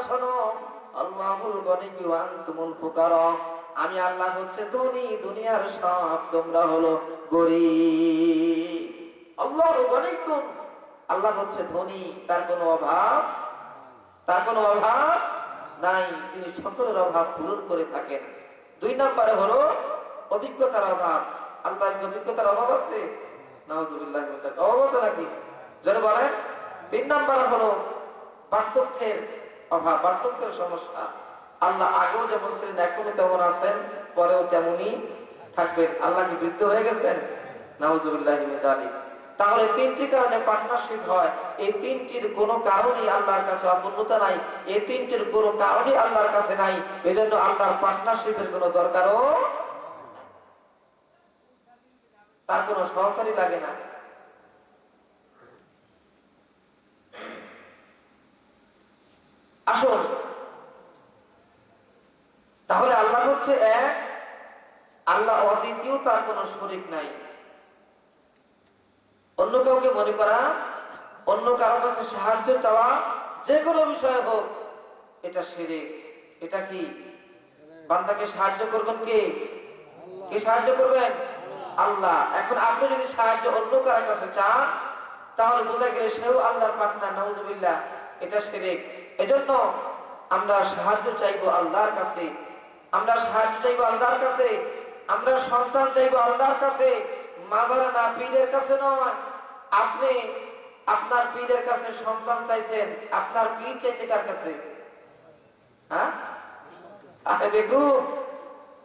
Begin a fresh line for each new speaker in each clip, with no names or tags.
শোনো, আল্লাহুল গনিয়্যু ওয়া আনতুমুল ফুকারা, আমি আল্লাহ হচ্ছে ধনী, দুনিয়ার সব তোমরা হলো গরীব। আল্লাহু গনিয়্যুন, আল্লাহ হচ্ছে ধনী, তার কোনো অভাব নাই, তিনি সকলের অভাব পূরণ করে থাকেন। 2 নম্বরে হলো অভিজ্ঞতার অভাব। আল্লাহর অভিজ্ঞতার অভাব আছে? নাউযুবিল্লাহ মিন যালিক। অভাব আছে নাকি? যারা বলেন। 3 নম্বরে হলো বার্ধক্যের অভাব, বার্ধক্যের সমস্যা। আল্লাহ আগেও যেমন ছিলেন, এখনো তেমন আছেন, পরেও তেমনই থাকবেন। আল্লাহ কি বৃদ্ধ হয়ে গেছেন? নাউযুবিল্লাহ মিন যালিক। তাহলে 3টি কারণে পার্টনারশিপ হয়। এই 3টির কোনো কারণেই আল্লাহর কাছে অপূর্ণতা নাই, এই 3টির কোনো কারণেই আল্লাহর কাছে নাই। এজন্য আল্লাহর পার্টনারশিপের কোনো দরকারও, তার কোনো সহকারী লাগে না। আসুন, তাহলে আল্লাহ হচ্ছে এক, আল্লাহ অদ্বিতীয়, তার কোনো শরীক নাই। অন্য কাউকে মনে করা, অন্য কারো কাছে সাহায্য চাওয়া, যে কোনো বিষয় হোক, এটা শিরক। এটা কি? বান্দাকে সাহায্য করবেন কে? কে সাহায্য করবেন? আল্লাহ। এখন আপনি যদি সাহায্য অন্য কারো কাছে চান, তাহলে বোঝা গেল সেও আল্লাহর পার্টনার। নাউযুবিল্লাহ, এটা শিরক। এজন্য আমরা সাহায্য চাইবো আল্লাহর কাছে, আমরা সাহায্য চাইবো আল্লাহর কাছে, আমরা সন্তান চাইবো আল্লাহর কাছে, মাজারে না, পীরের কাছে নয়। আপনি আপনার পীরের কাছে সন্তান চাইছেন, আপনার পীর চাইছে কার কাছে? হ্যাঁ, আরে বেগম,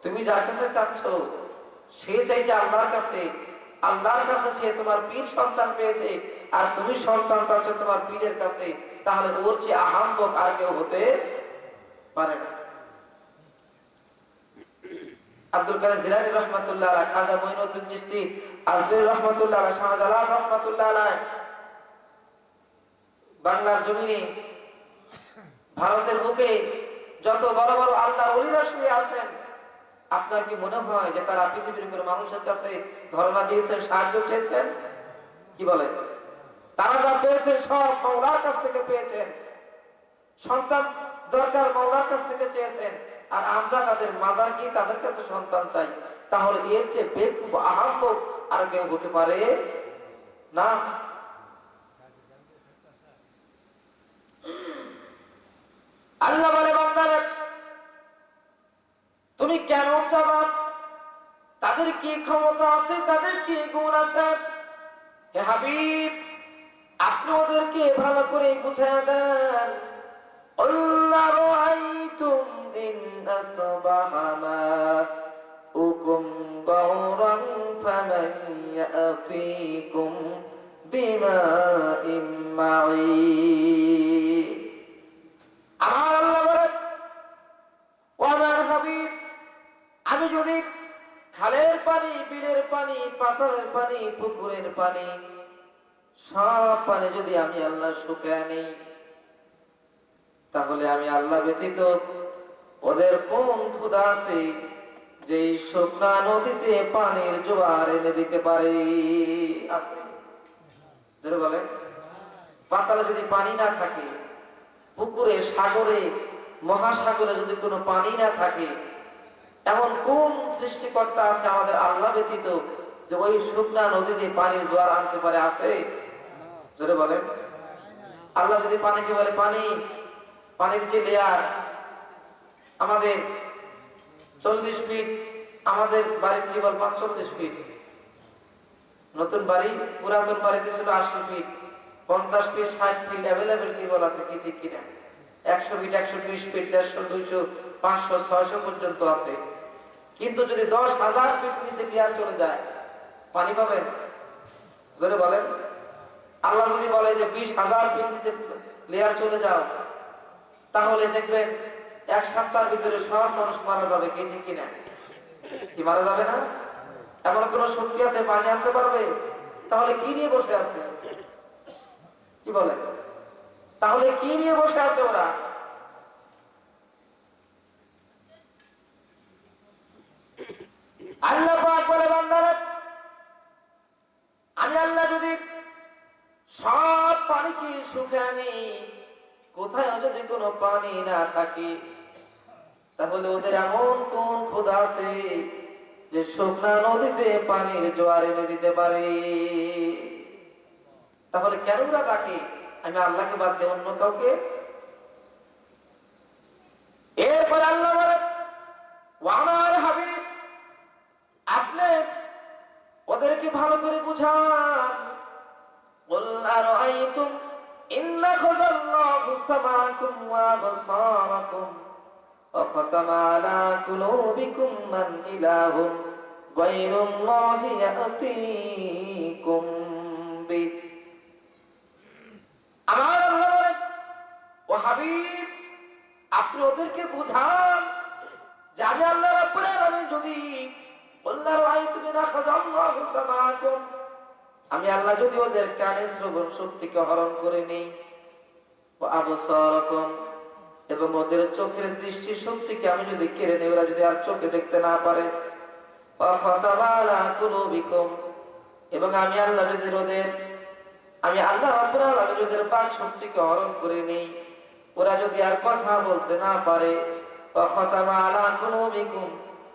তুমি যার কাছে চাচ্ছ সে চাইছে আল্লাহর কাছে, আল্লাহর কাছে সে তোমার পীর সন্তান পেয়েছে, আর তুমি সন্তান চাচ্ছ তোমার পীরের কাছে। তাহলে ওর চেয়ে আহাম্মক আর কেউ হতে পারে না। আব্দুল কাদের জিলানী রাহমাতুল্লাহ আলাইহি, খাজা মঈনুদ্দিন চিশতি আজমিরি রাহমাতুল্লাহ আলাইহি, শাহজালাল রাহমাতুল্লাহ আলাইহি বাংলার জমিনে, ভারতের বুকে যত বড় বড় আল্লাহর ওলিরা শুয়ে আছেন, আপনার কি মনে হয় যে তারা পৃথিবীর কোনো মানুষের কাছে ধর্ণা দিয়েছেন, সাহায্য চেয়েছেন? কি বলে? তারা যা পেয়েছেন সব মাওলার কাছ থেকে পেয়েছেন। সন্তান দরকার, মাওলার কাছ থেকে চেয়েছেন। আর আমরা তাদের মাজার গিয়ে তাদের কাছে সন্তান চাই। তাহলে এর চেয়ে বেকুব আহাম্মক আর কেউ হতে পারে না। আল্লাহ বলে, বান্দারে তুমি কেন চাবা? তাদের কি ক্ষমতা আছে, তাদের কি গুণ আছে? হে হাবিব, আপনি ওদেরকে ভালো করে বুঝিয়ে দেন। আল্লাহ রাআইতুম ইন আসবাহা মাউকুম গাওরান ফামান ইয়াতিকুম বিমাইন মাঈন। আমার আল্লাহ বলেন, ও আমার হাবিব, আমি যদি খালের পানি, বিলের পানি, পাথরের পানি, পুকুরের পানি, সব পানি যদি আমি আল্লাহ শুকিয়ে নেই, তাহলে আমি আল্লাহ ব্যতীত ওদের কোন খোদা আছে যে শুকনা নদীতে পানির জোয়ার এনে দিতে পারে? আছে? যেটা বলে, পাতালে যদি পানি না থাকে, পুকুরে, সাগরে, মহাসাগরে যদি কোনো পানি না থাকে, এমন কোন সৃষ্টিকর্তা আছে আমাদের আল্লাহ ব্যতীত যে ওই শুকনা নদীতে পানির জোয়ার আনতে পারে? আছে? জোরে বলেন। আল্লাহ যদি পানিকে বলে পানি, পানির যে লেয়ার আমাদের 40 ফিট, আমাদের বাড়ির টিউবওয়েল 45 ফিট, নতুন বাড়ি, পুরাতন বাড়িতে ছিল 80 feet, 50 feet, 60 feet available tubewell আছে, কি ঠিক কিনা? 100 ফিট, 120 ফিট, 150, 200, 500, 600 পর্যন্ত আছে। কিন্তু যদি 10,000 ফিট নিচে লেয়ার চলে যায়, পানি পাবেন? জোরে বলেন। আল্লাহ যদি বলে যে 20,000 ফিট নিচে লেয়ার চলে যাও, তাহলে দেখবেন 1 সপ্তাহের ভিতরে সব মানুষ মারা যাবে, কি ঠিক কিনা? কি মারা যাবে না? এমন কোন শক্তি আছে পানি আনতে পারবে? তাহলে কি নিয়ে বসে আছে? কি বলে? তাহলে কি নিয়ে বসে আছে ওরা? আল্লাহ পাক বলে, বান্দারা, আমি আল্লাহ যদি সব পানিকে শুকিয়ে আনি, কোথায় যদি কোনো পানি না থাকে, তাহলে ওদের এমন কোন খোদা আছে যে শুকনা নদীতে পানির জোয়ার এনে দিতে পারে? তাহলে কেন ওরা ডাকে আমি আল্লাহকে বাদ দিয়ে অন্য কাউকে? এরপর আল্লাহ বলেন, আমার হাবিব আপনি ওদেরকে ভালো করে বুঝান। قل أرأيتم إن أخذ الله سمعكم وأبصاركم وختم على قلوبكم من إله غير الله يأتيكم به। আমার আল্লাহ বলেন, ও হাবিব আপনি ওদেরকে বুঝান যে আমি আল্লাহ রাব্বুল আলামিন যদি আমি আল্লাহ যদি ওদের কানে শ্রবণ শক্তিকে হরণ করে নেই, এবং ওদের চোখের দৃষ্টি শক্তিকে আমি যদি কেড়ে নেই, ওরা যদি আর চোখে দেখতে না পারে, এবং আমি আল্লাহ যদি ওদের বাক শক্তিকে হরণ করে নেই, ওরা যদি আর কথা বলতে না পারে,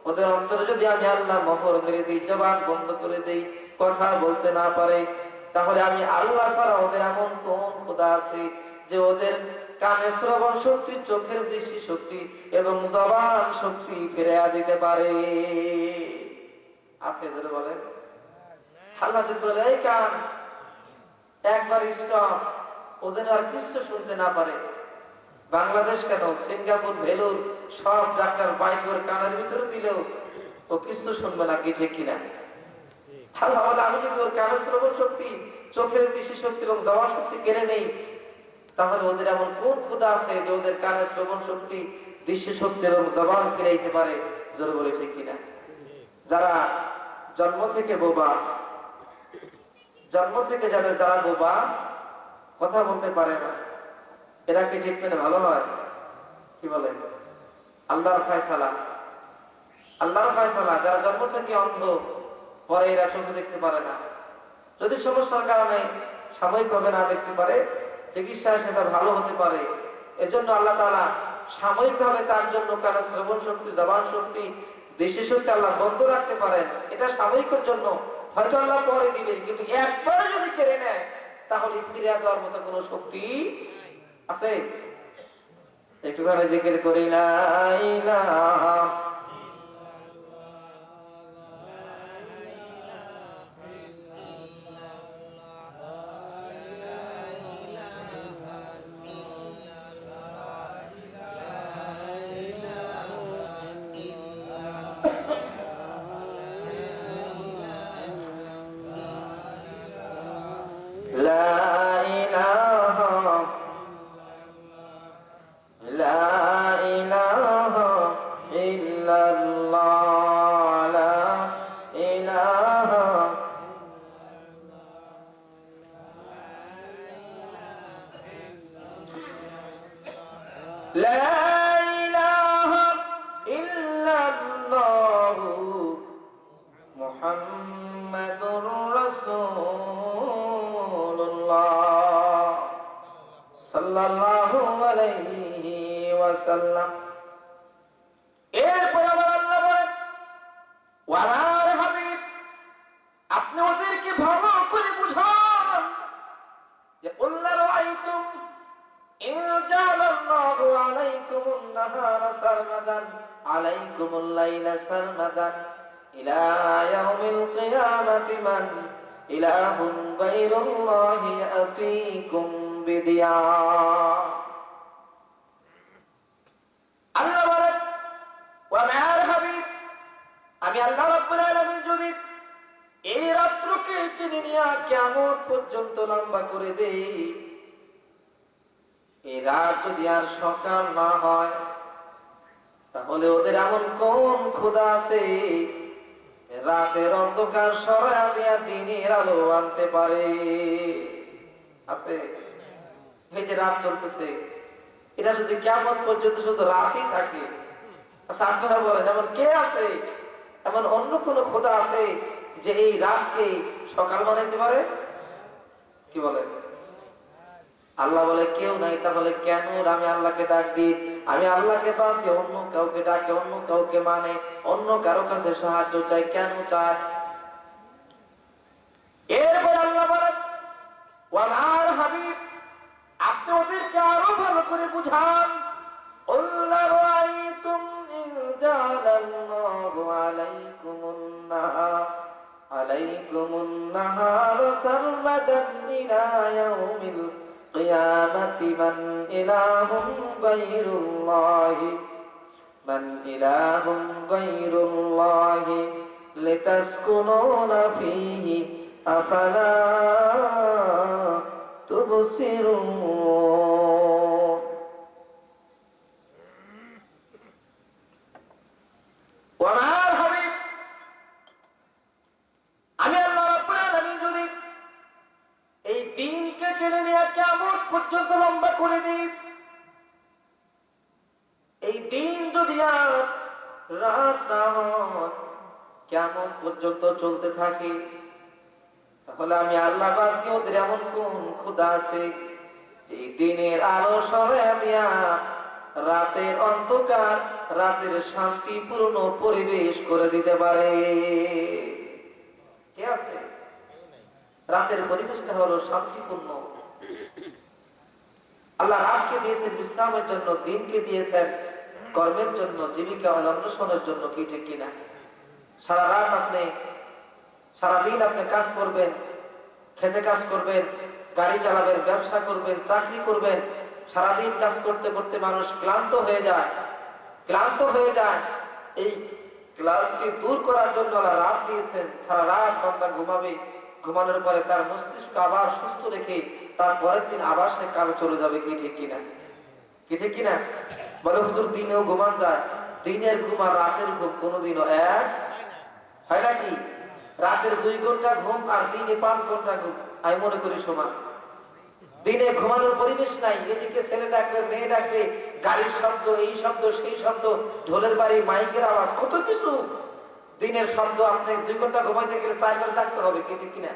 ওদের অন্তরে যদি আমি আল্লাহ মোহর মেরে দিই, জবান বন্ধ করে দেই, কথা বলতে না পারে, তাহলে আমি আল্লাহ ছাড়া ওদের এমন কোন খোদা আছে যে ওদের কানে শ্রবণ শক্তি, চোখের দৃষ্টি শক্তি এবং জবান শক্তি ফিরে দিতে পারে? আজকে যদি বলেন আল্লাহ যদি বলে এই কান একবার স্টপ, ও যেন আর কিছু শুনতে না পারে। বাংলাদেশ কেন, সিঙ্গাপুর, ভেলুর সব ডাক্তার বাইট করে কানের ভিতরে দিলেও ও কিছু শুনবে না, কি ঠিক কিনা? আল্লাহ বলে আমি যদি ওর কানের শ্রবণ শক্তি, চোখের দৃষ্টি শক্তি এবং জবান শক্তি কেড়ে নেই, তাহলে ওদের এমন কোন খোদা আছে যে ওদের কানের শ্রবণ শক্তি, দৃষ্টি শক্তি এবং জবান ফিরে দিতে পারে? জোরে বলে ঠিক কিনা? যারা জন্ম থেকে বোবা, যারা বোবা, কথা বলতে পারে না, এরা কি ট্রিটমেন্টে ভালো হয়? কি বলে? আল্লাহর ফয়সালা। যারা জন্ম থেকে অন্ধ, পরে এরা চোখে দেখতে পারে না, যদি সমস্যার কারণে সাময়িকভাবে না দেখতে পারে, চিকিৎসায় সেটা ভালো হতে পারে। এজন্য আল্লাহ তাআলা সাময়িকভাবে তার জন্য কানের শ্রবণ শক্তি, জবান শক্তি, দৃষ্টি শক্তি আল্লাহ বন্ধ রাখতে পারেন। এটা সাময়িকের জন্য, হয়তো আল্লাহ পরে দিবে, কিন্তু একবারে যদি কেড়ে নেয় তাহলে ফিরে দেওয়ার মতো কোনো শক্তি আছে? একটুখানি জিকির করি লা ইলাহা মুহাম্মাদুর রাসূলুল্লাহ সাল্লাল্লাহু আলাইহি ওয়াসাল্লাম। এরপর আবার আল্লাহ বলেন, ওয়ালার হাবিব আপনি ওদেরকে ভালো করে বুঝান যে কুল্লা রাআইতুম ইন জাআলাল্লাহু আলাইকুমুন নাহারা সারমাদান আলাইকুমুল লাইলা সারমাদান ইলা ইয়াউমিল কিয়ামাতি মান ইলাহুন গায়রুল্লাহি ইয়াতিকুম বিদিয়া। আল্লাহ বলেন, ওয়া মা'আল হাবিব আমি আল্লাহ রাব্বুল আলামিন যদি এই রাত্রকে টেনে নিয়ে কিয়ামত পর্যন্ত লম্বা করে দেই, এই রাত যদি আর সকাল না হয়, তাহলে ওদের এমন কোন খোদা আছে রাতের অন্ধকার সরায়া দিয়া দিনের আলো আনতে পারে? আছে? এই যে রাত চলতেছে, এটা যদি কিয়ামত পর্যন্ত শুধু রাতই থাকে, আচ্ছা আপনারা বলেন এমন কে আছে, এমন অন্য কোন খোদা আছে যে এই রাতকে সকাল বানাইতে পারে? কি বলেন? আল্লাহ বলে কেউ নাই, তাহলে কেন আমি আল্লাহকে ডাক দিই? আমি আল্লাহকে বাদ দিয়ে অন্য কাউকে ডাকে, অন্য কাউকে মানে, অন্য কারো কাছে সাহায্য চাই, কেন চাই? এরপর আল্লাহ বলেন ওয়ালার হাবিব, আপনি ওদেরকে আরো ভালো করে বুঝান। আল্লাহ রাআইতুম ইন জাআলাল্লাহু আলাইকুমুন নাহার সারমাদান ইলা ইয়াউমিল কিয়ামাতি মান ইলাহুম গায়রুল্লাহি লিতাসকুনুনা ফীহি আফালা তুবসিরুন। ওয়ামার হাবিব, আমি আল্লাহ রাব্বুল আলামিন যদি এই দিনকে টেনে নিয়ে কিয়ামত পর্যন্ত লম্বা করে দিই, এই দিন যদি আর রাত না হয়, কিয়ামত পর্যন্ত চলতে থাকে, তাহলে আমি আল্লাহ বাদ দিয়ে ওদের এমন কোন খোদা আছে যে দিনের আলো সরাইয়া দিয়া রাতের অন্ধকার, রাতের শান্তিপূর্ণ পরিবেশ করে দিতে পারে? কে আছে? রাতের পরিবেশটা হলো শান্তিপূর্ণ। আল্লাহ রাতকে দিয়েছেন বিশ্রামের জন্য, দিনকে দিয়েছেন কর্মের জন্য, জীবিকা অন্বেষণের জন্য, কি ঠিক কিনা? সারা রাত আপনি, সারাদিন আপনি কাজ করবেন, খেতে কাজ করবেন, গাড়ি চালাবেন, ব্যবসা করবেন, চাকরি করবেন। সারাদিন কাজ করতে করতে মানুষ ক্লান্ত হয়ে যায়, ক্লান্ত হয়ে যায়। এই ক্লান্তি দূর করার জন্য আল্লাহ রাত দিয়েছেন। সারা রাত বান্দা ঘুমাবে, ঘুমানোর পরে তার মস্তিষ্ক আবার সুস্থ রেখে তার পরের দিন আবার সে কাজে চলে যাবে, কি ঠিক কিনা? কি ঠিক কিনা? বলে হুজুর দিনেও ঘুমান যায়, দিনের ঘুম আর রাতের ঘুম কোনোদিনও এক হয় নাকি? রাতের 2 ঘন্টা ঘুম আর দিনে 5 ঘন্টা ঘুম আমি মনে করি সমান। দিনে ঘুমানোর পরিবেশ নাই, এদিকে ছেলে ডাকবে, মেয়ে ডাকবে, গাড়ির শব্দ, এই শব্দ, সেই শব্দ, ঢোলের বাড়ি, মাইকের আওয়াজ, কত কিছু। দিনের শব্দ, আপনি 2 ঘন্টা ঘুমাইতে গেলে 4 বার ডাকতে হবে, কি ঠিক কিনা?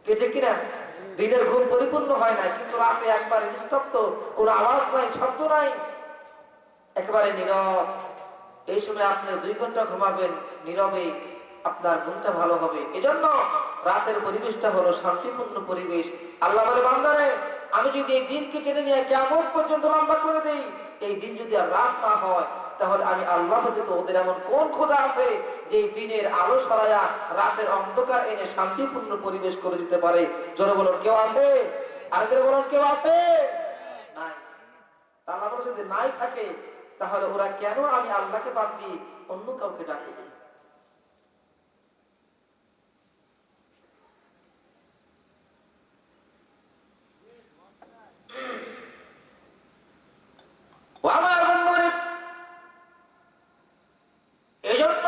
কি ঠিক কিনা? দিনের ঘুম পরিপূর্ণ হয় না, কিন্তু রাতে একবারে নিস্তব্ধ, কোনো আওয়াজ নাই, শব্দ নাই, একেবারে নীরব। এই সময় আপনি 2 ঘন্টা ঘুমাবেন নীরবে, আপনার ঘুমটা ভালো হবে। এজন্য রাতের পরিবেশটা হলো শান্তিপূর্ণ পরিবেশ। আল্লাহ বলে বান্দারে, আমি যদি এই দিনকে টেনে নিয়ে কিয়ামত পর্যন্ত লম্বা করে দেই, এই দিন যদি আর রাত না হয়, তাহলে আমি আল্লাহ ব্যতীত ওদের এমন কোন খোদা আছে যে দিনের আলো সরাইয়া রাতের অন্ধকার এনে শান্তিপূর্ণ পরিবেশ করে দিতে পারে? জোরে বলুন, কেউ আছে? আর জোরে বলুন, কেউ আছে? নাই। আল্লাহ বলে যদি নাই থাকে, তাহলে ওরা কেন আমি আল্লাহকে বাদ দিয়ে অন্য কাউকে ডাকে? আমার বন্ধুরে, এজন্য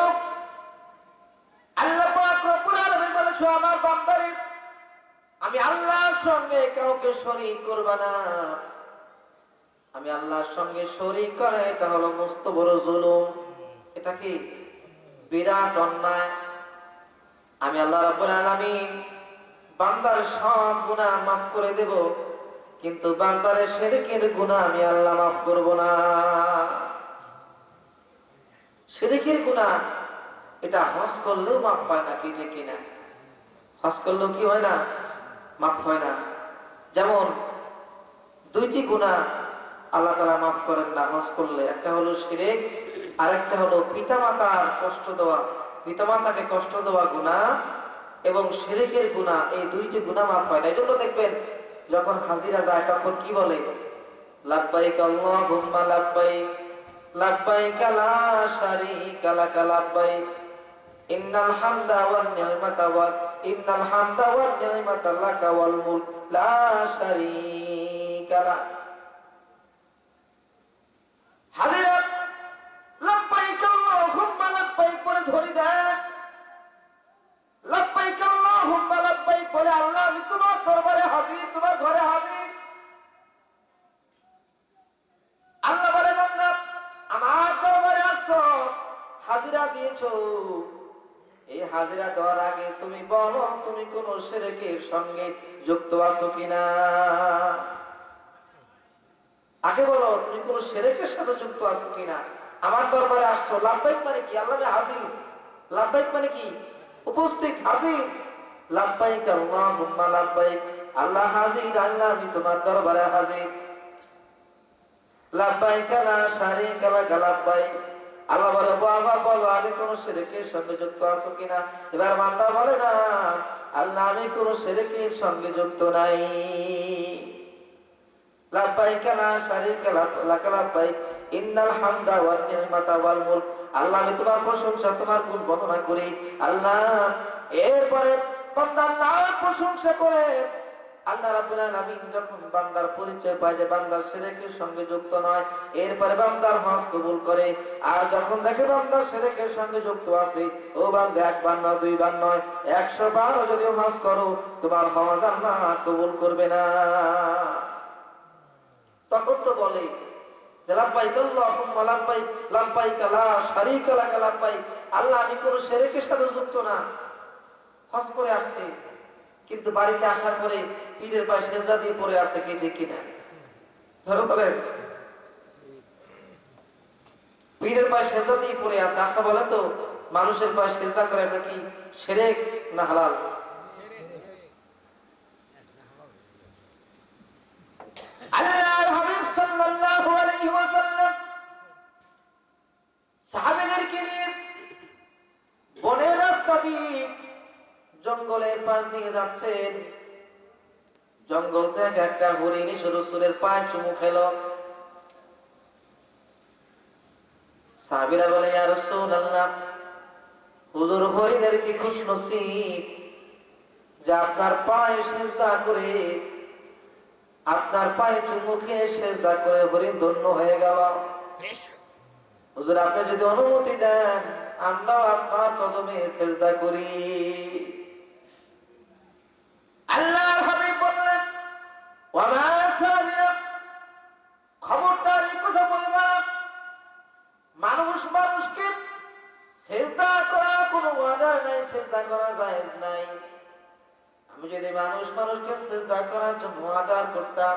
আল্লাহ পাক রব্বুল আলামিন বলেছে, আমার বান্দারে, আমি আল্লাহর সঙ্গে কাউকে শরীক করব না। আমি আল্লাহর সঙ্গে শরীক করে, এটা হলো মস্ত বড় জুলুম। এটা কি বিরাট অন্যায়। আমি আল্লাহ রাব্বুল আলামিন বান্দার সব গুনাহ মাফ করে দেব, কিন্তু বান্দারের শিরকের গুনাহ আমি আল্লাহ মাফ করব না। শিরকের গুনাহ এটা হজ করলেও মাফ হয় না, কি ঠিক কিনা? হজ করলেও কি হয় না? মাফ হয় না। যেমন 2টি গুনাহ আল্লাহ তাআলা মাফ করেন না হজ করলে। একটা হলো শিরক, আর একটা হলো পিতামাতার কষ্ট দেওয়া, পিতামাতাকে কষ্ট দেওয়া গুনাহ এবং শিরকের গুনাহ। এই 2টি গুনাহ মাফ হয় না। এজন্য দেখবেন যখন হাজিরা যায় তখন কি বলে? লাব্বাইক আল্লাহুম্মা লাব্বাইক, লাব্বাইক লা শারীকা লাক লাব্বাইক, ইন্নাল হামদা ওয়ান নি'মাতা লাকা ওয়াল মুলক লা শারীকা লাক। হাজিরা লাব্বাইক আল্লাহুম্মা লাব্বাইক বলে ধরে দেয়, লাব্বাইক আল্লাহুম্মা লাব্বাইক বলে, আল্লাহ আমি তোমার দরবারে হাজির, তোমার ঘরে হাজির। আল্লাহ বলে, বান্দা আমার দরবারে আসো, হাজিরা দিয়েছো, এই হাজিরা দেওয়ার আগে তুমি বলো তুমি কোন শিরকের সঙ্গে যুক্ত আছো কিনা। আগে বলো তুমি কোন শিরকের সাথে যুক্ত আছো কিনা। আমার দরবারে আসছো, লাব্বাইক মানে কি? আল্লাহ হাজির। লাব্বাইক মানে কি? উপস্থিত, হাজির। লাব্বাইক আল্লাহুম্মা লাব্বাইক, আল্লাহ হাজির, আল্লাহ আমি তোমার দরবারে হাজির। লাব্বাইক লা শারীকা লাক লাব্বাইক, আল্লাহ বলে বাবা বলো আমি কোন শিরকের সঙ্গে যুক্ত আছো কিনা। এবার বান্দা বলে না, আল্লাহ আমি কোন শিরকের সঙ্গে যুক্ত নাই। লাব্বাইক লা শারীকা লাক লাব্বাইক ইন্নাল হামদা ওয়ান নি'মাতা ওয়াল মুলক, আল্লাহ আমি তোমার প্রশংসা তোমার গুণ বর্ণনা করি। আল্লাহ এরপরে বান্দা আল্লাহর প্রশংসা করে। আল্লাহ রাব্বুল আলামিন যখন বান্দার পরিচয় পায় যে বান্দার শিরকের সঙ্গে যুক্ত নয়, এরপরে বান্দার হজ কবুল করে। আর যখন দেখে বান্দার শিরকের সঙ্গে যুক্ত আছে, ও বান্দা একবার নয় দুইবার নয় 100 বার যদি হজ করো তোমার হজ আল্লাহ কবুল করবে না। তখন তো বলে যে লাব্বাইক আল্লাহুম্মা লাব্বাইক, লাব্বাইক লা শারীকা লাক লাব্বাইক, আল্লাহ আমি কোন শিরকের সাথে যুক্ত না। হজ করে আসছে, কিন্তু বাড়িতে আসার পরে পীরের পায়ে সেজদা দিয়ে পড়ে আছে, কি ঠিক কিনা? ধরো বলেন, পীরের পায়ে সেজদা দিয়ে পড়ে আছে। আচ্ছা বলেন তো, মানুষের পায়ে সেজদা করে এটা কি শিরক না হালাল? আল্লাহর হাবিব সাল্লাল্লাহু আলাইহি ওয়াসাল্লাম সাহাবীদেরকে নিয়ে বনের রাস্তা দিয়ে জঙ্গলের পাশ দিয়ে যাচ্ছেন। জঙ্গল থেকে একটা হরিণ এসে রাসূলের পায়ে চুমু খেলো। সাহাবীরা বলে ইয়া রাসূলুল্লাহ, হুজুর হরিণের কি খুশনসিব যে আপনার পায়ে সিজদা করে, আপনার পায়ে চুমু খেয়ে সিজদা করে হরিণ ধন্য হয়ে গেল। হুজুর আপনি যদি অনুমতি দেন আমরাও আপনার কদমে সিজদা করি। আল্লাহর হাবিব বললেন ওয়া মা সাবিয়া, খবরদার এই কথা বলবা মানুষ মানুষকে সিজদা করা কোনো ওয়াদা নাই, সিজদা করা জায়েজ নাই। আমি যদি মানুষ মানুষকে সিজদা করার জন্য অর্ডার করতাম,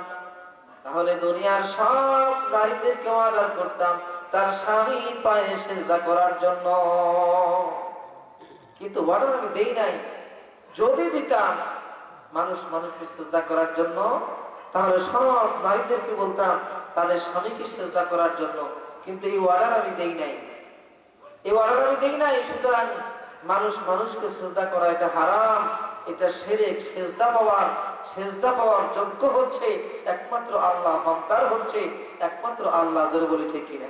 তাহলে দুনিয়ার সব নারীদেরকে অর্ডার করতাম তার স্বামীর পায়ে সিজদা করার জন্য। কিন্তু অর্ডার আমি দেই নাই। যদি দিতাম মানুষ মানুষকে সিজদা করার জন্য, তাহলে সব নারীদেরকে বলতাম তাদের স্বামীকে সিজদা করার জন্য। কিন্তু এই অর্ডার আমি দেই নাই, এই অর্ডার আমি দেই নাই। সুতরাং মানুষ মানুষকে সিজদা করা এটা হারাম, এটা শিরক। সিজদা পাওয়ার যোগ্য হচ্ছে একমাত্র আল্লাহ, হকদার হচ্ছে একমাত্র আল্লাহ। জোরে বলি ঠিক কিনা?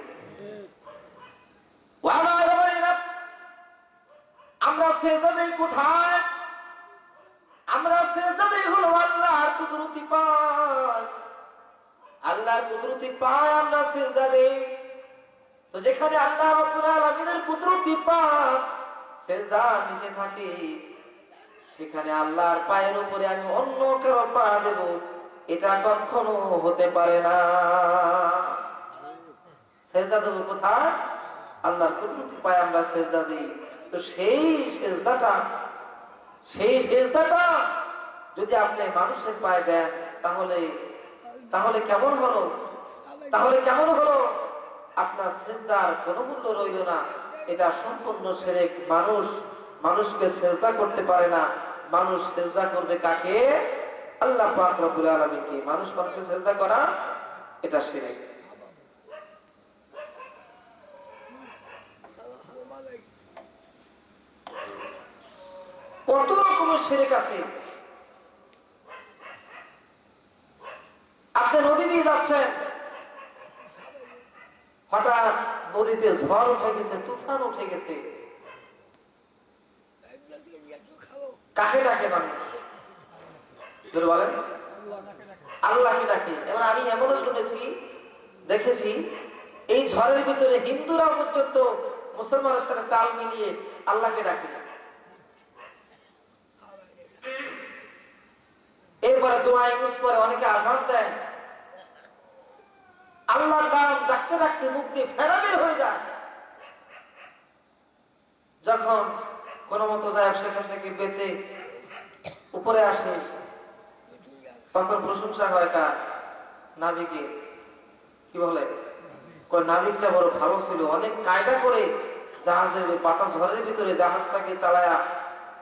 আমরা সিজদা দেই কোথায়? আমরা সিজদা দেই হলো আল্লাহর কুদরতি পায়। আল্লাহর কুদরতি পায় আমরা সিজদা দেই। তো যেখানে আল্লাহ রাব্বুল আলামিনের কুদরতি পায় সিজদা নিচে থাকে, সেখানে আল্লাহর পায়ের উপরে আমি অন্য কারো পা দেব, এটা কখনো হতে পারে না। সিজদা দেব কোথায়? আল্লাহর কুদরতি পায়ে আমরা সিজদা দিই। তো সেই সিজদাটা যদি আপনি মানুষের পায়ে দেন, তাহলে কেমন হলো? আপনার সিজদার কোনো মূল্য রইল না। এটা সম্পূর্ণ শিরক। মানুষকে সিজদা করতে পারে না। মানুষ সিজদা করবে কাকে? আল্লাহ পাক রব্বুল আলামিনকে। মানুষকে সিজদা করা এটা শিরক। কত রকমের শিরক আছে। আপনি নদী দিয়ে যাচ্ছেন, হঠাৎ নদীতে ঝড় উঠে গেছে, তুফান উঠে গেছে, কাকে ডাকে মানুষ? বলেন, আল্লাহকে ডাকে। এবার আমি এমনও শুনেছি, দেখেছি, এই ঝড়ের ভিতরে হিন্দুরা পর্যন্ত মুসলমানের সাথে তাল মিলিয়ে আল্লাহকে ডাকে। এরপরে দোয়া ইউজ করে, অনেকে আযান দেয়, আল্লাহর নাম ডাকতে ডাকতে মুখ দিয়ে ফেনা বের হয়ে যায়। যখন কোন মতো যায় সেখান থেকে বেঁচে উপরে আসে, তখন প্রশংসা হয় কার? নাবিকে। কি বলে, নাবিকটা বড় ভালো ছিল, অনেক কায়দা করে জাহাজের বাতাস ঝড়ের ভিতরে জাহাজটাকে চালায়া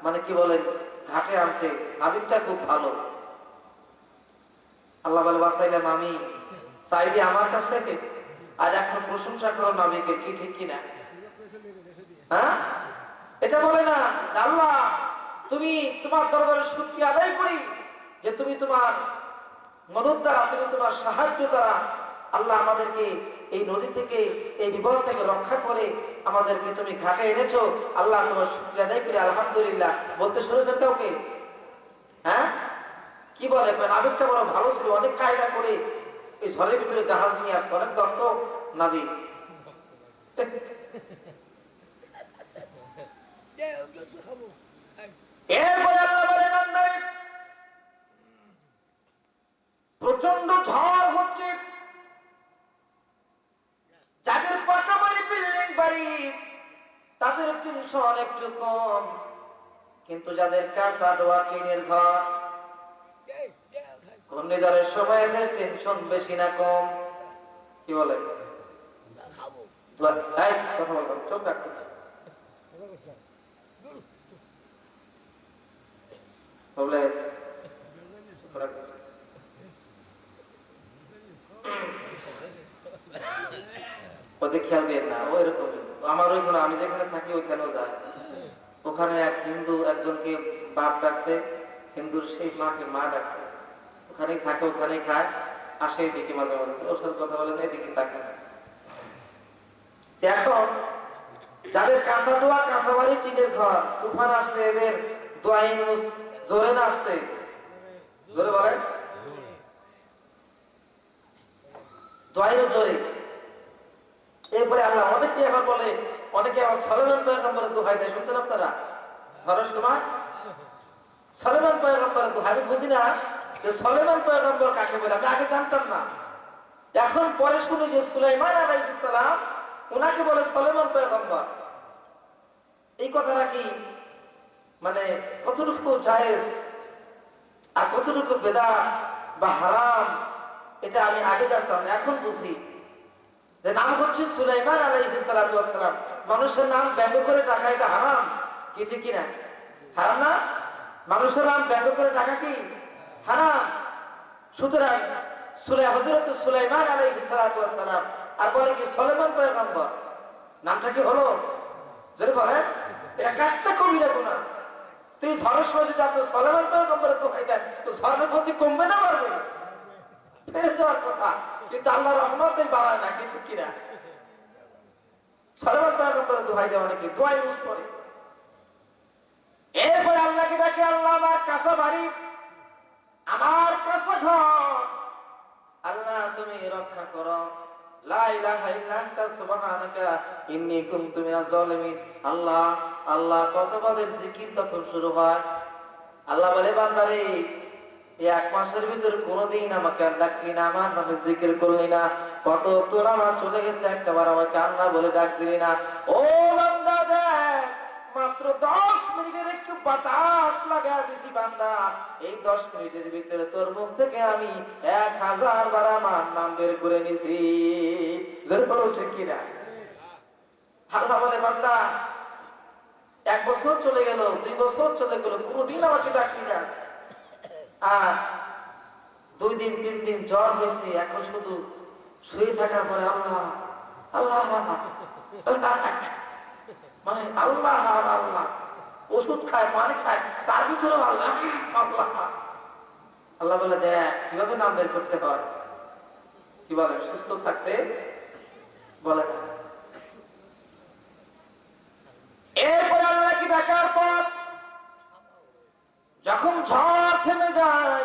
মানে কি বলেন ঘাটে আনছে, নাবিকটা খুব ভালো। আল্লাহ বলে বাসাইলাম আমি, চাইলে আমার কাছে, আর এখন প্রশংসা করো নাবিকের, কি ঠিক কিনা? হ্যাঁ, এটা বলে না আল্লাহ তুমি তোমার দরবারে শুকরিয়া আদায় করি যে তুমি তোমার মদত দ্বারা, তুমি তোমার সাহায্য দ্বারা আল্লাহ আমাদেরকে এই নদী থেকে, এই বিপদ থেকে রক্ষা করে আমাদেরকে তুমি ঘাটে এনেছো। আল্লাহ তোমার শুকরিয়া আদায় করি, আলহামদুলিল্লাহ বলতে শুনেছেন কাউকে? হ্যাঁ, কি বলে নাবিকটা বড় ভালো ছিল, অনেক কায়দা করে এই ঝড়ের ভিতরে জাহাজ নিয়ে আসছে, অনেক দক্ষ নাবিক। এরপরে আল্লাহ বলে বান্দারে প্রচন্ড ঝড় হচ্ছে, যাদের পাকা বাড়ি বিল্ডিং বাড়ি তাদের টেনশন একটু কম, কিন্তু যাদের কাঁচা ডোয়া টিনের ঘর ঘূর্ণিঝড়ের সময় এদের টেনশন বেশি না কম? কি বলে কথা বলবেন, চোখ রাখতে ওদের খেয়াল দিয়ে না, ও এরকম আমার ওইখানে, আমি যেখানে থাকি ওইখানেও যায়। ওখানে এক হিন্দু একজনকে বাপ ডাকছে, হিন্দুর সেই মাকে মা ডাকছে, ওখানেই থাকে, ওখানেই খায়, আসে এদিকে মাঝে মাঝে, ওর সাথে কথা বলে যায়, এদিকে তাকে। এখন যাদের কাঁচা দোয়া, কাঁচা বাড়ি, টিনের ঘর, তুফান আসলে এদের দোয়া ইউনুস জোরে না আসতে, জোরে বলেন, দোয়া ইউনুস জোরে। এরপরে আল্লাহ অনেকে আবার বলে, অনেকে আবার সলোমন পয়গম্বরের দোহাই দেয়, শুনছেন আপনারা? ঝড়ের সময় সলোমন পয়গম্বরের দোহাই, আমি বুঝি না যে সলোমন পয়গম্বর কাকে বলে, আমি আগে জানতাম না, এখন পরে শুনি যে সুলাইমান আলাইহিস সালাম ওনাকে বলে সলোমন পয়গম্বর। এই কথাটা কি মানে কতটুকু জায়েজ আর কতটুকু বেদাত বা হারাম, এটা আমি আগে জানতাম না, এখন বুঝি যে নাম হচ্ছে সুলাইমান আলাইহিস সালাতু ওয়াস সালাম, মানুষের নাম ব্যঙ্গ করে ডাকা এটা হারাম, কি ঠিক কিনা? হারাম না? মানুষের নাম ব্যঙ্গ করে ডাকা কি হারাম? সুতরাং হযরত সুলাইমান আলাইহিস সালাতু ওয়াস সালাম আর বলে কি সলোমন পয়গম্বর, নামটা কি হলো? যদি বলেন এটা কাটটা কবিরা গুনাহ। তো এই ঝড়ের সময় যদি আপনি সলোমন পয়গম্বরের দোহাই দেন, তো ঝড়ের গতি কমবে না বাড়বে? বেড়ে যাওয়ার কথা, কিন্তু আল্লাহর রহমতেই বাড়ায় না, কি ঠিক কিনা? সলোমন পয়গম্বরের দোহাই দেওয়া নাকি দোয়া ইউজ করে। এরপরে আল্লাহকে ডাকে, আল্লাহ আমার কাঁচা বাড়ি, আমার কাঁচা ঘর, আল্লাহ তুমি রক্ষা করো, লা ইলাহা ইল্লা আনতা সুবহানাকা ইন্নী কুনতু মিনাজ জালিমিন। আল্লাহ আল্লাহ কতবাদের জিকির তখন শুরু হয়। আল্লাহ বলে বান্দারে এই এক মাসের ভিতর কোনদিন আমাকে আর ডাকলি না, আমার নামে জিকির করলি না, কত তোর আমার চলে গেছে, একটাবার আমাকে আল্লাহ বলে ডাক দিলি না। ও বান্দা দেখ, মাত্র 10 মিনিটের একটু বাতাস লাগা দিছি বান্দা, এই 10 মিনিটের ভিতরে তোর মুখ থেকে আমি 1000 বার আমার নাম বের করে নিছি। জোরে বলো ঠিক কিনা? আল্লাহ বলে বান্দা 1 বছর চলে গেল, 2 বছর চলে গেল, কোনদিন আমাকে ডাকলি না, আর 2 দিন 3 দিন জ্বর হয়েছে, এখন শুধু শুয়ে থাকার পরে আল্লাহ আল্লাহ আল্লাহ, মানে আল্লাহ আর আল্লাহ, ওষুধ খায়, পানি খায়, তার ভিতরে আল্লাহ আল্লাহ। আল্লাহ বলে দেখ কিভাবে নাম বের করতে হয়, কি বলে সুস্থ থাকতে বলে। এরপরে আল্লাহ কি ডাকার পর যখন ঝড় থেমে যায়,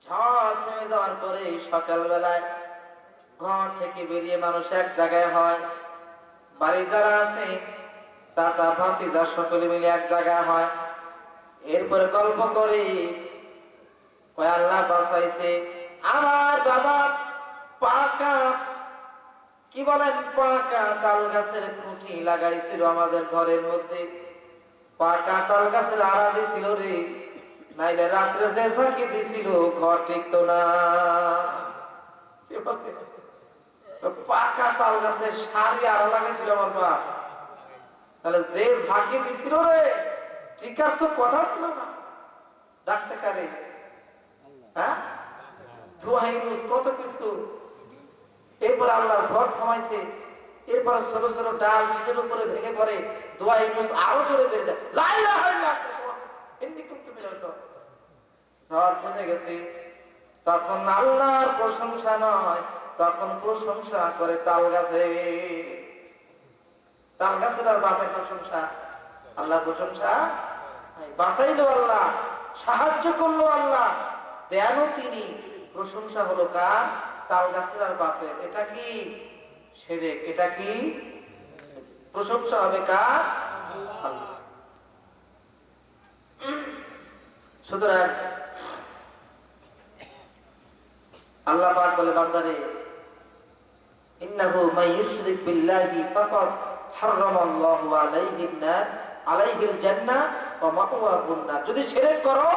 ঝড় থেমে যাওয়ার পরে সকাল বেলায় ঘর থেকে বেরিয়ে মানুষ এক জায়গায় হয়, বাড়ি যারা আছে চাচা ভাতিজা সকলে মিলে এক জায়গায় হয়। এরপরে গল্প করে কয় আল্লাহ বাঁচাইছে, আমার বাবা পাকা কি বলেন পাকা তাল গাছের খুঁটি লাগাইছিল আমাদের ঘরের মধ্যে, পাকা তাল গাছের আড়া দিছিল রে, নাইলে রাত্রে যে ঝাঁকি দিছিল ঘর টিকতো না। পাকা তাল গাছের সারি আড়া লাগাইছিল আমার মা। তাহলে যে ঝাঁকি দিছিল রে, টিকার তো কথা ছিল না। ডাকছে কারে? হ্যাঁ, কত কিছু। এরপর আল্লাহ ঝড় থামাইছে। এরপরে ছোট ছোট ডাল টিনের উপরে ভেঙে পড়ে, দোয়া ইউনুস আরো জোরে বেড়ে যায়। লা ইলাহা ইল্লাল্লাহ, এমনি করতে পেরেছ। ঝড় থেমে গেছে। তখন আল্লাহর প্রশংসা নয়, তখন প্রশংসা করে তাল গাছে। তাল গাছের আর বাপের প্রশংসা, আল্লাহ প্রশংসা। বাঁচাইলো আল্লাহ, সাহায্য করলো আল্লাহ, দেয়ালো তিনি। প্রশংসা হলো কার? তাল গাছের আর বাপের। এটা কি শিরক? এটা কি? প্রশংসা হবে কার? আল্লাহ। সুতরাং আল্লাহ পাক বলে, বান্দারে, ইন্নাহু মান ইউশরিক বিল্লাহি ফাকাদ হারামাল্লাহু আলাইহিন নার আলাইহিল জান্নাহ ওয়া মাওয়াহুন নার। যদি শিরক করো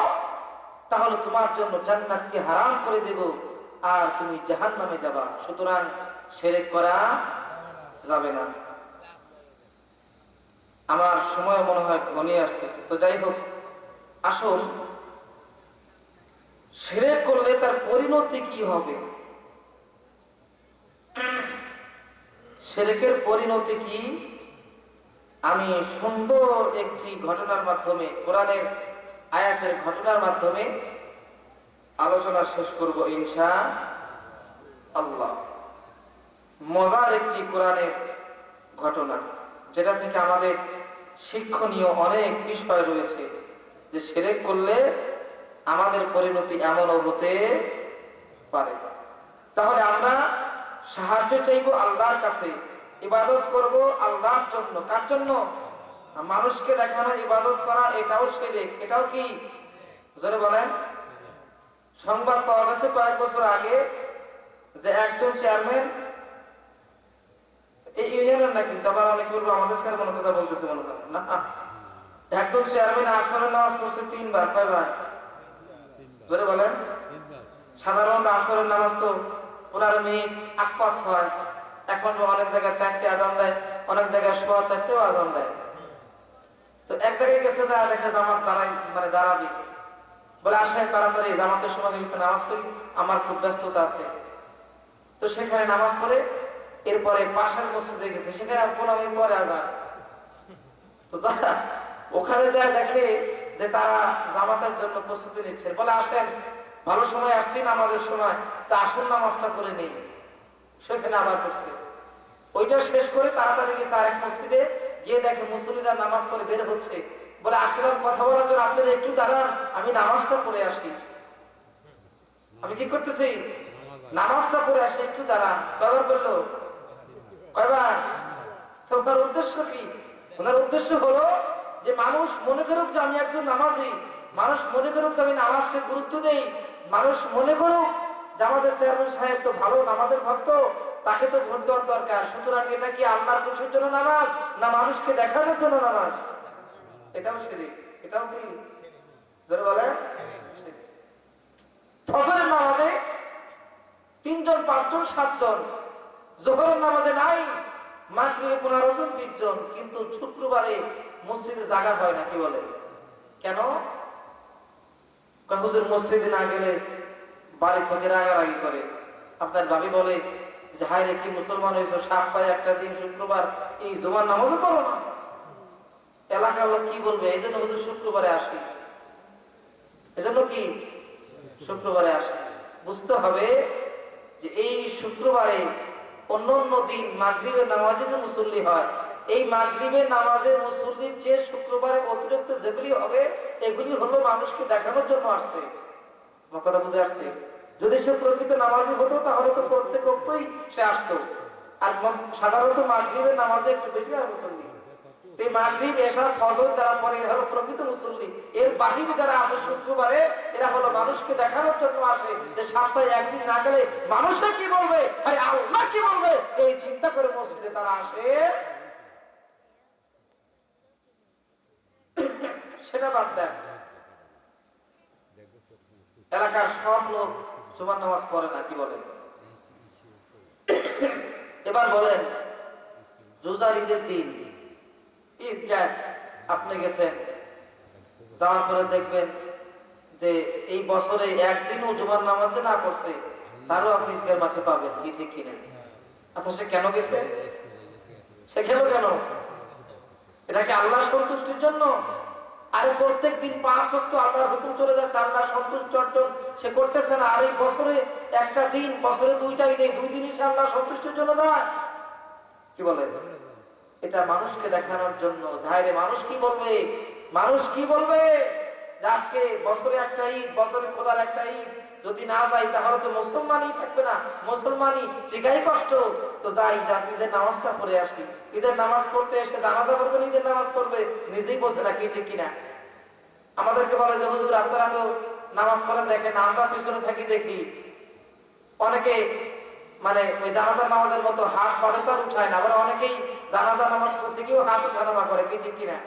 তাহলে তোমার জন্য জান্নাতকে হারাম করে দেব আর তুমি জাহান্নামে যাবা। সুতরাং শিরক করা যাবে না। আমার সময় মনে হয় ঘনিয়ে আসতেছে, তো যাই হোক, আসুন, শিরক করলে তার পরিণতি কি হবে? শিরকের পরিণতি কি? আমি সুন্দর একটি ঘটনার মাধ্যমে, কোরআনের আয়াতের ঘটনার মাধ্যমে আলোচনা শেষ করব ইনশাআল্লাহ। মজার একটি কোরআনের ঘটনা, যেটা থেকে আমাদের শিক্ষণীয় অনেক বিষয় রয়েছে। যে শিরক করলে আমাদের পরিণতি এমনও হতে পারে। তাহলে আমরা সাহায্য চাইব আল্লাহর কাছে, ইবাদত করব আল্লাহর জন্য। কার জন্য? মানুষকে দেখানো ইবাদত করা, এটাও শিরক। এটাও কি? জোরে বলেন। সংবাদ পাওয়া গেছে কয়েক বছর আগে যে একজন চেয়ারম্যান, এই ইউনিয়নের না, কিন্তু আবার অনেকে বলবো আমাদের চেয়ারম্যানের কথা বলতেছে মনে করেন না। একজন চেয়ারম্যান আসরের নামাজ পড়ছে 3 বার। কয়বার? জোরে বলেন। সাধারণত আসরের নামাজ তো 15 মিনিট আকপাস হয়। এখন অনেক জায়গায় 4টে আজান দেয়, অনেক জায়গায় 4:15 আজান দেয়। তো এক জায়গায় গেছে, যা দেখে জামাত দাঁড়াই, মানে দাঁড়াবি, বলে আসেন তাড়াতাড়ি, জামাতের সময় হয়ে গেছে, নামাজ পড়ি, আমার খুব ব্যস্ততা আছে। তো সেখানে নামাজ পড়ে এরপরে পাশের মসজিদে গেছে, সেখানে 15 মিনিট পরে আজান। তো ওখানে যায় দেখে যে তারা জামাতের জন্য প্রস্তুতি নিচ্ছে, বলে আসেন, ভালো সময় আসছি নামাজের সময়, তো আসল নামাজটা করে নেই। সেখানে আবার করছে, ওইটা শেষ করে তাড়াতাড়ি গেছে আরেক মসজিদে, গিয়ে দেখে মুসল্লিরা নামাজ পড়ে বের হচ্ছে। বলে আসলাম কথা বলার জন্য, আপনারা একটু দাঁড়ান, আমি নামাজটা পড়ে আসি। আমি কি করতেছি? নামাজটা পড়ে আসি, একটু দাঁড়ান। কয়বার বললো? কয়বার? তো ওনার উদ্দেশ্য কি? ওনার উদ্দেশ্য হলো যে মানুষ মনে করুক যে আমি একজন নামাজি, মানুষ মনে করুক যে আমি নামাজকে গুরুত্ব দেই, মানুষ মনে করুক যে আমাদের চেয়ারম্যান সাহেব তো ভালো নামাজের ভক্ত, তাকে তো ভোট দেওয়ার দরকার। সুতরাং এটা কি আল্লাহর খুশির জন্য নামাজ, না মানুষকে দেখানোর জন্য নামাজ? এটাও শিরক। এটাও কি? জোরে বলে। ফজরের নামাজে 3 জন, 5 জন, 7 জন, যোহরের নামাজে নাই, মাগরিবে 15 জন, 20 জন, কিন্তু শুক্রবারে মসজিদে জায়গা হয় না। কি বলে? কেন? হুজুর মসজিদে না গেলে বাড়ি থেকে রাগারাগি করে। আপনার ভাবি বলে যে হায় রে, কি মুসলমান হয়েছে, সপ্তাহে একটা দিন শুক্রবার এই জুমার নামাজও পড়ো না। এলাকার লোক কি বলবে? এই জন্য হুজুর শুক্রবারে আসি, এজন্য কি শুক্রবারে আসে। বুঝতে হবে যে এই শুক্রবারে অন্য দিন মাগরিবের নামাজে যে মুসল্লি হয়, এই মাগরিবের নামাজের মুসল্লির যে শুক্রবারে অতিরিক্ত যেগুলি হবে, এগুলি হলো মানুষকে দেখানোর জন্য আসছে। আমার কথা বুঝে আসছে? যদি সে প্রকৃত নামাজি হতো তাহলে তো প্রত্যেক অক্তই সে আসতো। আর সাধারণত মাগরিবের নামাজে একটু বেশি হয় মুসল্লি। এই মাগরিব, এশা, ফজর যারা পড়ে এরা হলো প্রকৃত মুসল্লি। এর বাহিরে যারা আসে শুক্রবারে, এরা হলো মানুষকে দেখানোর জন্য আসে যে সপ্তাহে একদিন না গেলে মানুষে কি বলবে, আরে আল্লাহ কি বলবে, এই চিন্তা করে মসজিদে তারা আসে। সেটা বাদ দেন, এলাকার সব লোক জুমার নামাজ পড়ে না। কি বলে? এবার বলেন, রোজার ঈদের দিন ঈদগাহ আপনি গেছেন, যাওয়ার পরে দেখবেন যে এই বছরে একদিনও জুমার নামাজে না পড়ছে, তারও আপনি ঈদগাহ মাঠে পাবেন, কি ঠিক কিনা? আচ্ছা, সে কেন গেছে? সে গেল কেন? এটা কি আল্লাহ সন্তুষ্টির জন্য? আরে প্রত্যেক দিন 5 ওয়াক্ত আল্লাহর হুকুম চলে যাচ্ছে, আল্লাহ সন্তুষ্ট অর্জন সে করতেছে না। আর এই বছরে একটা দিন, বছরে 2টা ঈদ, 2 দিনই সে আল্লাহ সন্তুষ্টির জন্য যায়। কি বলে? এটা মানুষকে দেখানোর জন্য। যাইরে মানুষ কি বলবে? মানুষ কি বলবে? আজকে বছরে একটা ঈদ, বছরে খোদার একটা ঈদ, যদি না যাই তাহলে তো মুসলমানই থাকবে না, মুসলমানই ঠিকাই কষ্ট। তো যাই, ঈদের নামাজটা পড়ে আসি। ঈদের নামাজ পড়তে এসে জানাজা পড়বে, ঈদের নামাজ পড়বে, নিজেই বসে না, কি ঠিক কিনা? আমাদেরকে বলে যে হুজুর আপনারা তো নামাজ পড়েন, দেখেন আমরা পিছনে থাকি দেখি। অনেকে মানে ওই জানাজার নামাজের মতো হাত বাড়ে তো উঠায় না, আবার অনেকেই জানাজা নামাজ পড়তে গিয়েও হাত উঠানামা করে, কি ঠিক কিনা?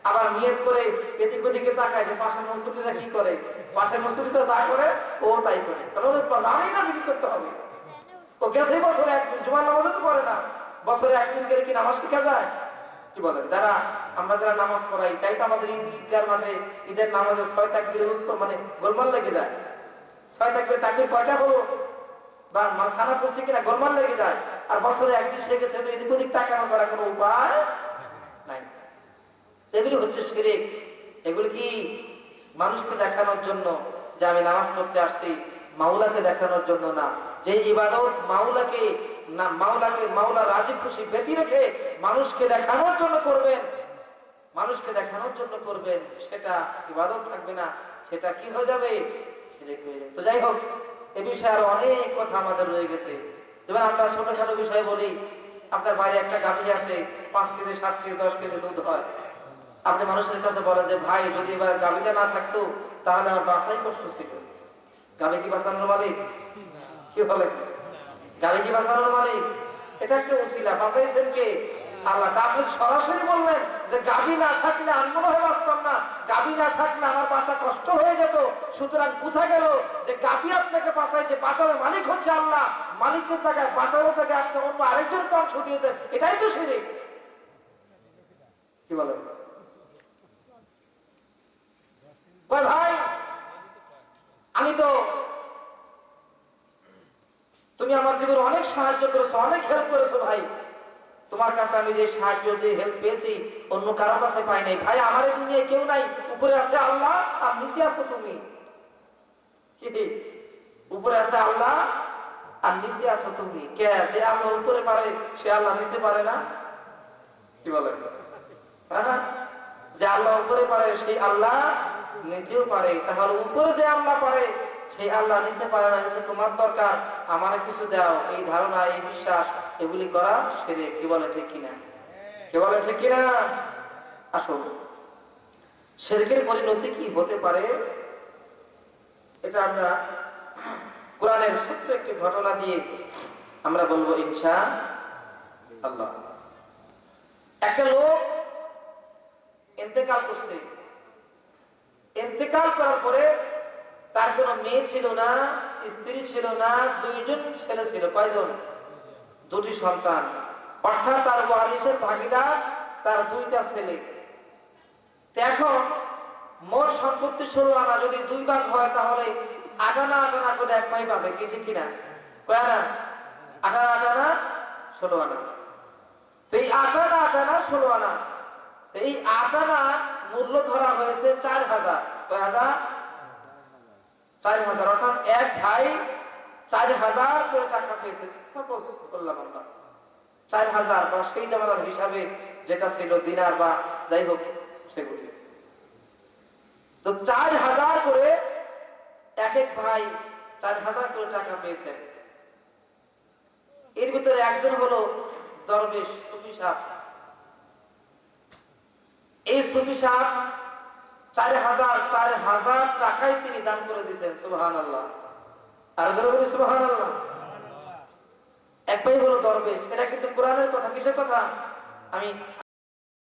আবার নিয়ত করে এদিক ওদিকে তাকায় যে পাশের মসজিদটা কি করে, পাশের মসজিদটা যা করে ও তাই করে, তাহলে জানেই না কি করতে হবে। ও গেছে বছরে একদিন, জুমার নামাজও তো পড়ে না, বছরে একদিন গেলে কি নামাজ শিখা যায়? কি বলেন? আমরা যারা নামাজ পড়াই, তাই তো আমাদের ঈদগাহ মাঠে ঈদের নামাজে 6 তাকবীরের উত্তর মানে গোলমাল লেগে যায়। 6 তাকবীর কয়টা হলো বা মাঝখানা পড়ছে কিনা গোলমাল লেগে যায়। আর বছরে একদিন সে গেছে, তো এদিক ওদিক তাকানো ছাড়া কোনো উপায় নাই। এগুলি হচ্ছে শিরক। এগুলি কি মানুষকে দেখানোর জন্য যে আমি নামাজ পড়তে আসছি, মাওলাকে দেখানোর জন্য না। যে ইবাদত মাওলা রাজি খুশি ব্যতি রেখে মানুষকে দেখানোর জন্য করবেন, মানুষকে দেখানোর জন্য করবেন, সেটা ইবাদত থাকবে না, সেটা কি হয়ে যাবে? শিরক হয়ে যাবে। তো যাই হোক, এ বিষয়ে আরো অনেক কথা আমাদের রয়ে গেছে। যেমন আমরা ছোটখাটো বিষয় বলি, আপনার বাইরে একটা গাভী আছে, 5 কেজি 7 কেজি 10 কেজি দুধ হয়। আপনি মানুষের কাছে বলেন যে ভাই যদি এবার গাভীটা না থাকতো তাহলে আমার বাঁচাই কষ্ট ছিল। গাভী কি বাঁচানোর মালিক? কি বলে? গাভী কি বাঁচানোর মালিক? এটা একটা ওসিলা, বাঁচাইছেন কে? আল্লাহ। আপনি সরাসরি বললেন যে গাভী না থাকলে আমি মনে হয় বাঁচতাম না, গাভী না থাকলে আমার বাঁচা কষ্ট হয়ে যেত। সুতরাং বোঝা গেল যে গাভী আপনাকে বাঁচাইছে, বাঁচানোর মালিক হচ্ছে আল্লাহ। মালিকের জায়গায় বাঁচানোর জায়গায় আপনি অন্য আরেকজনকে অংশ দিয়েছেন, এটাই তো শিরক। কি বলেন? ভাই আমি তো, তুমি আমার জীবনে অনেক সাহায্য করেছো, অনেক হেল্প করেছো ভাই, তোমার কাছে আমি যে সাহায্য যে হেল্প পেয়েছি অন্য কারো কাছে পাই নাই। ভাই আমার এই দুনিয়ায় কেউ নাই, উপরে আছে আল্লাহ আর নিচে আছো তুমি। কি উপরে আছে আল্লাহ আর নিচে আছো তুমি। কে? যে আল্লাহ উপরে পারে সে আল্লাহ নিচে পারে না? কি বলেন? হ্যাঁ, যে আল্লাহ উপরে পারে সেই আল্লাহ নিচেও পারে। তাহলে উপরে যে আল্লাহ পারে সেই আল্লাহ নিচে পারে না, নিচে তোমার দরকার, আমারে কিছু দাও, এই ধারণা, এই বিশ্বাস, এগুলি করা শিরক। কি বলে ঠিক কিনা? কি বলে ঠিক কিনা? আসুন, শিরকের পরিণতি কি হতে পারে এটা আমরা কোরআনের ছোট্ট একটি ঘটনা দিয়ে আমরা বলবো ইনশাআল্লাহ। একটা লোক ইন্তেকাল করছে। ইন্তেকাল করার পরে তার কোনো মেয়ে ছিল না, স্ত্রী ছিল না, 2জন ছেলে ছিল। কয়জন? 2টি সন্তান। অর্থাৎ তার ওয়ারিসের ভাগীদার তার 2টা ছেলে। এখন মোট সম্পত্তি 16 আনা, যদি 2 ভাগ হয় তাহলে 8 আনা করে 1 ভাই পাবে। কি ঠিক কিনা? কয় আনা? 8 আনা 16 আনা। তো এই 8 আনা 16 আনা, এই 8 আনা মূল্য ধরা হয়েছে 4000। কয় হাজার? 4000। অর্থাৎ এক ভাই 4000 করে টাকা পেয়েছে। সাপোজ করলাম আমরা 4000 বা সেই জামানার হিসাবে যেটা ছিল দিনার বা যাই হোক সেগুলি। তো 4000 করে এক এক ভাই 4000 করে টাকা পেয়েছেন। এর ভিতরে একজন হলো দরবেশ সুফি সাহেব। এই সুফি সাহেব 4000 টাকাই তিনি দান করে দিয়েছেন। সুবহানাল্লাহ। আর জোরে বলি সুবহানাল্লাহ। এক ভাই হলো দরবেশ। এটা কিন্তু কোরআনের কথা। কিসের কথা? আমি